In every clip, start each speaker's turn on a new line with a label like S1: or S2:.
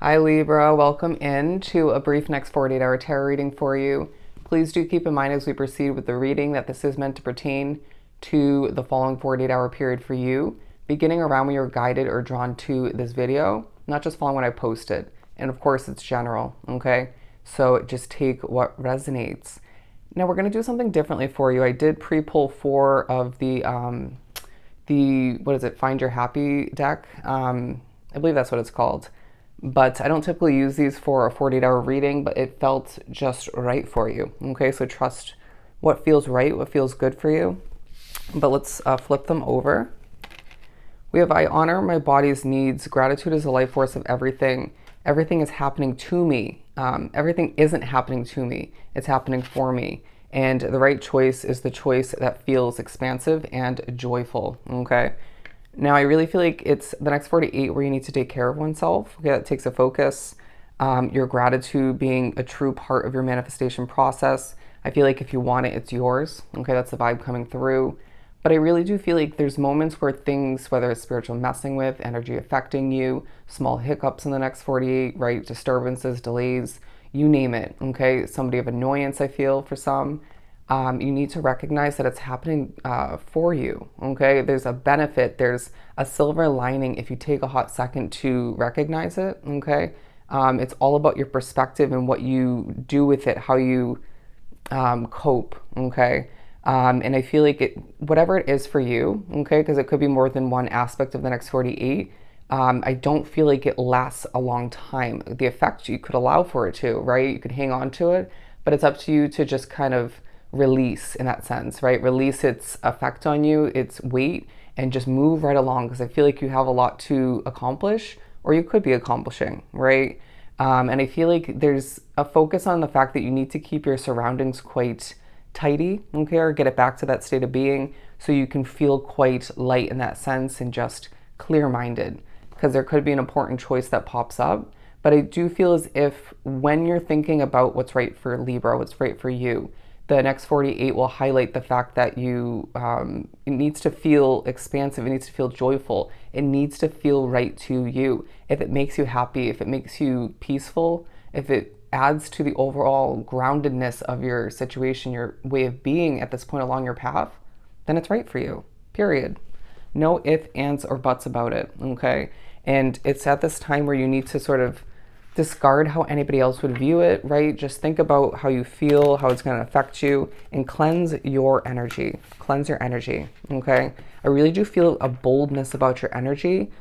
S1: Hi Libra, welcome in to a brief next 48-hour tarot reading for you. Please do keep in mind as we proceed with the reading that this is meant to pertain to the following 48-hour period for you, beginning around when you're guided or drawn to this video, not just following what I posted. And of course it's general, okay? So just take what resonates. Now we're going to do something differently for you. I did pre-pull 4 of the what is it, Find Your Happy deck. I believe that's what it's called. But I don't typically use these for a 48-hour reading, but it felt just right for you. Okay, so trust what feels right, what feels good for you. But let's flip them over. We have, I honor my body's needs. Gratitude is the life force of everything. Everything is happening to me. Everything isn't happening to me. It's happening for me. And the right choice is the choice that feels expansive and joyful. Okay. Now, I really feel like it's the next 48 where you need to take care of oneself. Okay, that takes a focus. Your gratitude being a true part of your manifestation process. I feel like if you want it, it's yours. Okay, that's the vibe coming through. But I really do feel like there's moments where things, whether it's spiritual messing with, energy affecting you, small hiccups in the next 48, right? Disturbances, delays, you name it. Okay, somebody of annoyance, I feel, for some. You need to recognize that it's happening for you, okay? There's a benefit, there's a silver lining if you take a hot second to recognize it, okay? It's all about your perspective and what you do with it, how you cope, okay? And I feel like whatever it is for you, okay, because it could be more than one aspect of the next 48, I don't feel like it lasts a long time. The effect, you could allow for it to, right? You could hang on to it, but it's up to you to just kind of release in that sense, right? Release its effect on you, its weight, and just move right along, because I feel like you have a lot to accomplish, or you could be accomplishing, right? And I feel like there's a focus on the fact that you need to keep your surroundings quite tidy, okay, or get it back to that state of being so you can feel quite light in that sense and just clear-minded, because there could be an important choice that pops up. But I do feel as if when you're thinking about what's right for Libra, what's right for you, the next 48 will highlight the fact that it needs to feel expansive, it needs to feel joyful, it needs to feel right to you. If it makes you happy, if it makes you peaceful, if it adds to the overall groundedness of your situation, your way of being at this point along your path, then it's right for you, period. No ifs, ands, or buts about it, okay? And it's at this time where you need to sort of discard how anybody else would view it, right? Just think about how you feel, how it's going to affect you, and cleanse your energy. Cleanse your energy, okay? I really do feel a boldness about your energy.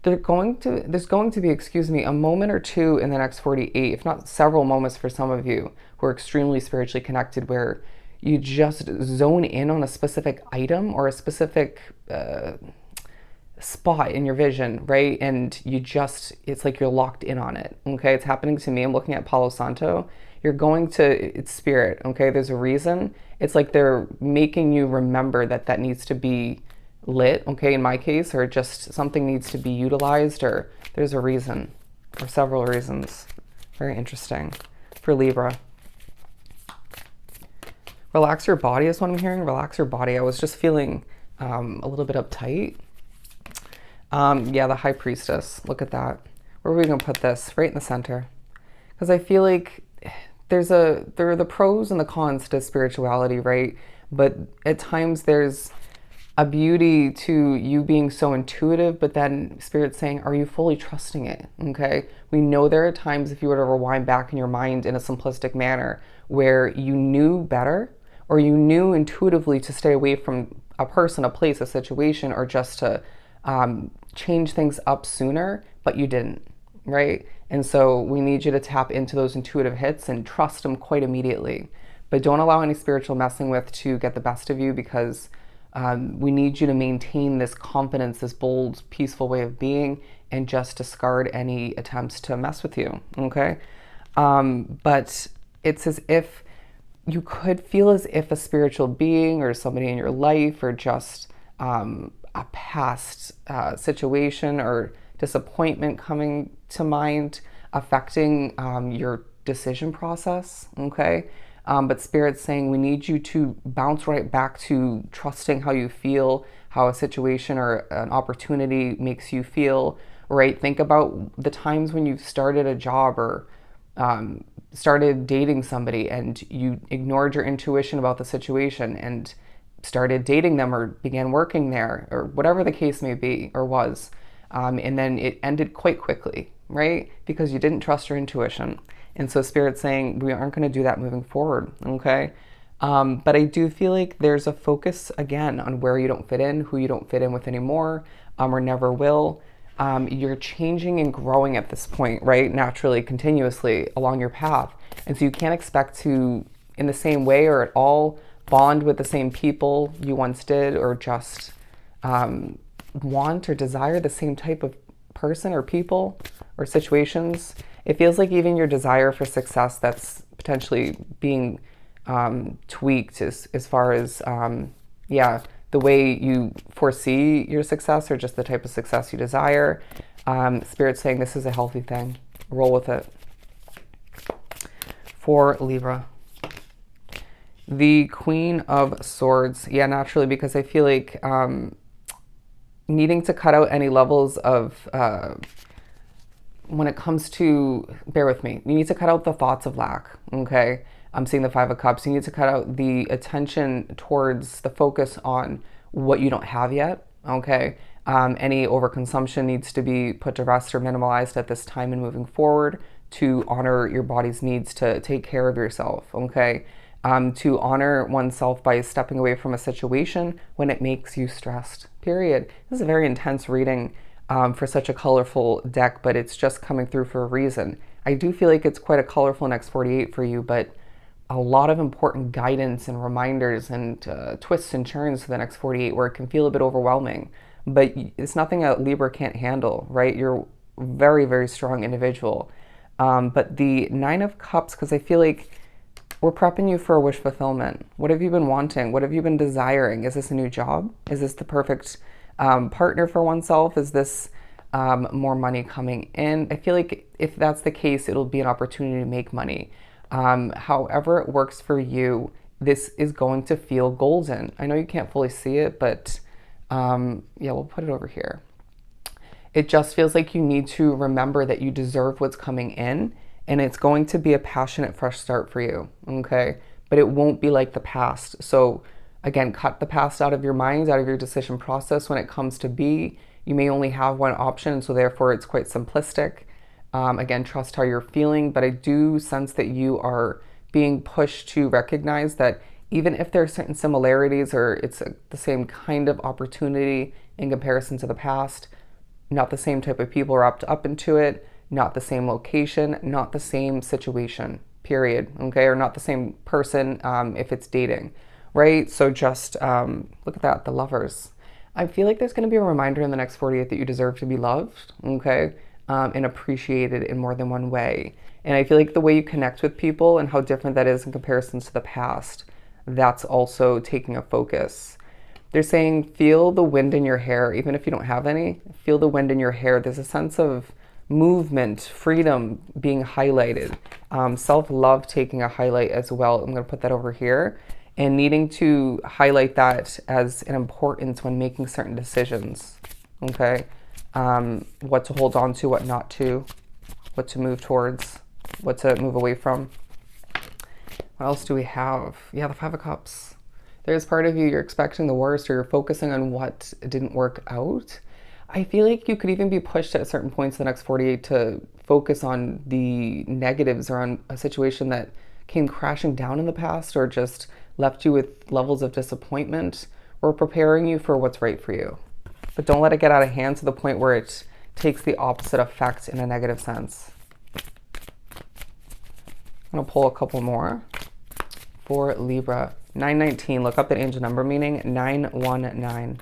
S1: There's going to be, excuse me, a moment or two in the next 48, if not several moments for some of you who are extremely spiritually connected, where you just zone in on a specific item or a specific spot in your vision, right? And it's like you're locked in on it, okay? It's happening to me. I'm looking at Palo Santo. It's spirit, okay? There's a reason. It's like they're making you remember that needs to be lit, okay, in my case, or just something needs to be utilized, or there's a reason, or several reasons. Very interesting. For Libra. Relax your body is what I'm hearing. Relax your body. I was just feeling a little bit uptight. Yeah, the High Priestess. Look at that. Where are we going to put this? Right in the center. Because I feel like there are the pros and the cons to spirituality, right? But at times there's a beauty to you being so intuitive, but then Spirit's saying, are you fully trusting it? Okay. We know there are times, if you were to rewind back in your mind in a simplistic manner, where you knew better, or you knew intuitively to stay away from a person, a place, a situation, or just to change things up sooner, but you didn't, right? And so we need you to tap into those intuitive hits and trust them quite immediately. But don't allow any spiritual messing with to get the best of you, because we need you to maintain this confidence, this bold, peaceful way of being, and just discard any attempts to mess with you, okay? But it's as if you could feel as if a spiritual being or somebody in your life, or just a past situation or disappointment coming to mind, affecting your decision process, okay? But Spirit's saying we need you to bounce right back to trusting how you feel, how a situation or an opportunity makes you feel, right? Think about the times when you've started a job or started dating somebody and you ignored your intuition about the situation and started dating them or began working there or whatever the case may be or was. And then it ended quite quickly, right? Because you didn't trust your intuition. And so Spirit's saying we aren't going to do that moving forward, okay? But I do feel like there's a focus, again, on where you don't fit in, who you don't fit in with anymore, or never will. You're changing and growing at this point, right? Naturally, continuously along your path. And so you can't expect to, in the same way or at all, bond with the same people you once did, or just want or desire the same type of person or people or situations. It feels like even your desire for success that's potentially being tweaked as far as, the way you foresee your success or just the type of success you desire. Spirit's saying this is a healthy thing. Roll with it. For Libra. The Queen of Swords. Yeah, naturally, because I feel like needing to cut out any levels of, when it comes to, bear with me, you need to cut out the thoughts of lack, okay? I'm seeing the Five of Cups. You need to cut out the attention towards the focus on what you don't have yet, okay? Any overconsumption needs to be put to rest or minimalized at this time and moving forward to honor your body's needs to take care of yourself, okay? To honor oneself by stepping away from a situation when it makes you stressed, period. This is a very intense reading for such a colorful deck, but it's just coming through for a reason. I do feel like it's quite a colorful next 48 for you, but a lot of important guidance and reminders and twists and turns to the next 48 where it can feel a bit overwhelming. But it's nothing a Libra can't handle, right? You're a very, very strong individual. But the Nine of Cups, because I feel like we're prepping you for a wish fulfillment. What have you been wanting? What have you been desiring? Is this a new job? Is this the perfect partner for oneself? Is this more money coming in? I feel like if that's the case, it'll be an opportunity to make money. However it works for you, this is going to feel golden. I know you can't fully see it, but we'll put it over here. It just feels like you need to remember that you deserve what's coming in, and it's going to be a passionate, fresh start for you, okay? But it won't be like the past. So again, cut the past out of your mind, out of your decision process. When it comes to B, you may only have one option, so therefore it's quite simplistic. Again, trust how you're feeling, but I do sense that you are being pushed to recognize that even if there are certain similarities or it's the same kind of opportunity in comparison to the past, not the same type of people are up into it, not the same location, not the same situation, period, okay? Or not the same person if it's dating, right? So just look at that, the Lovers. I feel like there's going to be a reminder in the next 48 that you deserve to be loved, okay? And appreciated in more than one way. And I feel like the way you connect with people and how different that is in comparison to the past, that's also taking a focus. They're saying, feel the wind in your hair, even if you don't have any, feel the wind in your hair. There's a sense of movement, freedom being highlighted, self-love taking a highlight as well. I'm going to put that over here. And needing to highlight that as an importance when making certain decisions, okay? What to hold on to, what not to, what to move towards, what to move away from. What else do we have? Yeah, the Five of Cups. There's part of you, you're expecting the worst, or you're focusing on what didn't work out. I feel like you could even be pushed at certain points in the next 48 to focus on the negatives or on a situation that came crashing down in the past or just left you with levels of disappointment, or preparing you for what's right for you. But don't let it get out of hand to the point where it takes the opposite effect in a negative sense. I'm going to pull a couple more for Libra. 919, look up that angel number meaning, 919.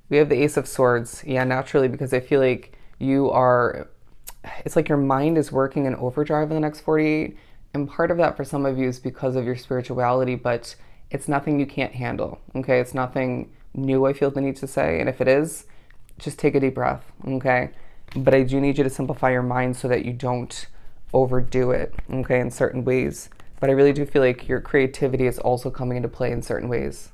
S1: We have the Ace of Swords. Yeah, naturally, because I feel like you are, it's like your mind is working in overdrive in the next 48. And part of that for some of you is because of your spirituality, but it's nothing you can't handle, okay? It's nothing new, I feel the need to say. And if it is, just take a deep breath, okay? But I do need you to simplify your mind so that you don't overdo it, okay, in certain ways. But I really do feel like your creativity is also coming into play in certain ways.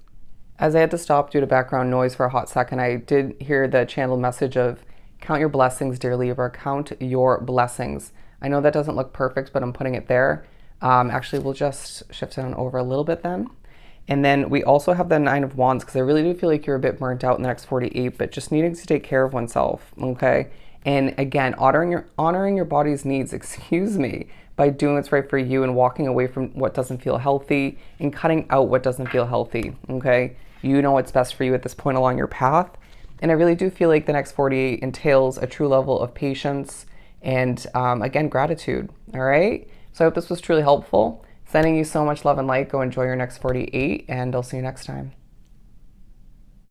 S1: As I had to stop due to background noise for a hot second, I did hear the channeled message of count your blessings, dear Libra, count your blessings. I know that doesn't look perfect, but I'm putting it there. Actually, we'll just shift it on over a little bit then. And then we also have the Nine of Wands, because I really do feel like you're a bit burnt out in the next 48, but just needing to take care of oneself, okay? And again, honoring your body's needs, excuse me, by doing what's right for you and walking away from what doesn't feel healthy and cutting out what doesn't feel healthy, okay? You know what's best for you at this point along your path. And I really do feel like the next 48 entails a true level of patience and, again, gratitude, all right? So I hope this was truly helpful. Sending you so much love and light. Go enjoy your next 48, and I'll see you next time.